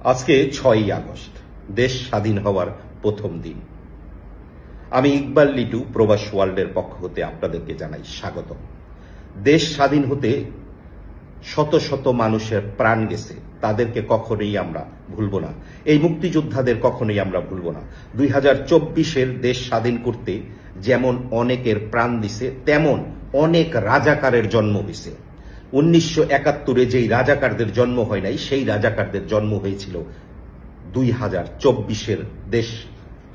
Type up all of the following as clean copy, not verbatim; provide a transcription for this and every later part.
আজকে 6ই আগস্ট, দেশ স্বাধীন হওয়ার প্রথম দিন। আমি ইকবাল লিটু প্রবাস ওয়ার্ল্ডের পক্ষ হতে আপনাদেরকে জানাই স্বাগত। দেশ স্বাধীন হতে শত শত মানুষের প্রাণ গেছে, তাদেরকে কখনোই আমরা ভুলব না। এই মুক্তিযোদ্ধাদের কখনোই আমরা ভুলব না। 2024-এর দেশ স্বাধীন করতে যেমন অনেকের প্রাণ দিছে, তেমন অনেক রাজাকারের জন্ম হয়েছে। 1971-এ যেই রাজাকারদের জন্ম হয় নাই, সেই রাজাকারদের জন্ম হয়েছিল 2024-এর দেশ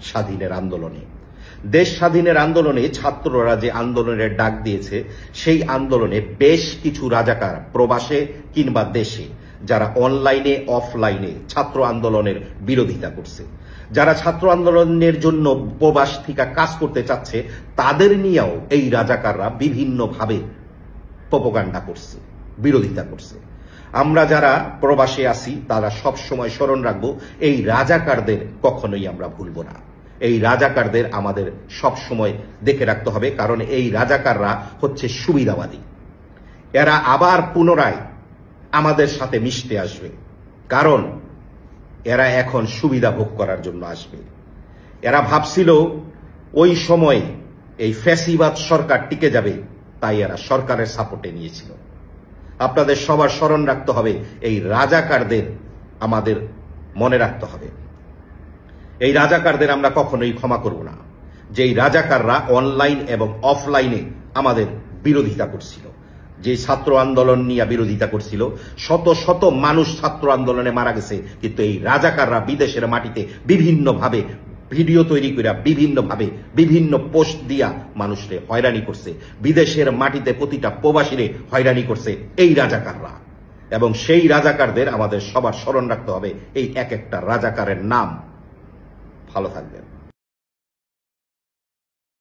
স্বাধীনের আন্দোলনে। দেশ স্বাধীনের আন্দোলনে ছাত্ররা যে আন্দোলনের ডাক দিয়েছে, সেই আন্দোলনে বেশ কিছু রাজাকার প্রবাসে কিংবা দেশে, যারা অনলাইনে অফলাইনে ছাত্র আন্দোলনের বিরোধিতা করছে, যারা ছাত্র আন্দোলনের জন্য প্রবাস থেকে কাজ করতে চাচ্ছে, তাদের নিয়েও এই রাজাকাররা বিভিন্নভাবে প্রোপাগান্ডা করছে, বিরোধিতা করছে। আমরা যারা প্রবাসে আছি তারা সব সময় স্মরণ রাখবো, এই রাজাকারদের কখনোই আমরা ভুলব না। এই রাজাকারদের আমাদের সব সময় দেখে রাখতে হবে, কারণ এই রাজাকাররা হচ্ছে সুবিধাবাদী। এরা আবার পুনরায় আমাদের সাথে মিশতে আসবে, কারণ এরা এখন সুবিধা ভোগ করার জন্য আসবে। এরা ভাবছিল ওই সময় এই ফ্যাসিবাদ সরকার টিকে যাবে, তাই এরা সরকারের সাপোর্টে নিয়েছিল। আপনাদের সবার স্মরণ রাখতে হবে, এই রাজাকারদের আমাদের মনে রাখতে হবে। এই রাজাকারদের আমরা কখনোই ক্ষমা করব না। যেই রাজাকাররা অনলাইন এবং অফলাইনে আমাদের বিরোধিতা করছিল, যে ছাত্র আন্দোলন নিয়ে বিরোধিতা করছিল, শত শত মানুষ ছাত্র আন্দোলনে মারা গেছে, কিন্তু এই রাজাকাররা বিদেশের মাটিতে বিভিন্নভাবে ভিডিও তৈরি করে বিভিন্নভাবে বিভিন্ন পোস্ট দিয়া মানুষরে হয়রানি করছে। বিদেশের মাটিতে প্রতিটা প্রবাসীরে হয়রানি করছে এই রাজাকাররা, এবং সেই রাজাকারদের আমাদের সবার স্মরণ রাখতে হবে। এই এক একটা রাজাকারের নাম। ভালো থাকবেন।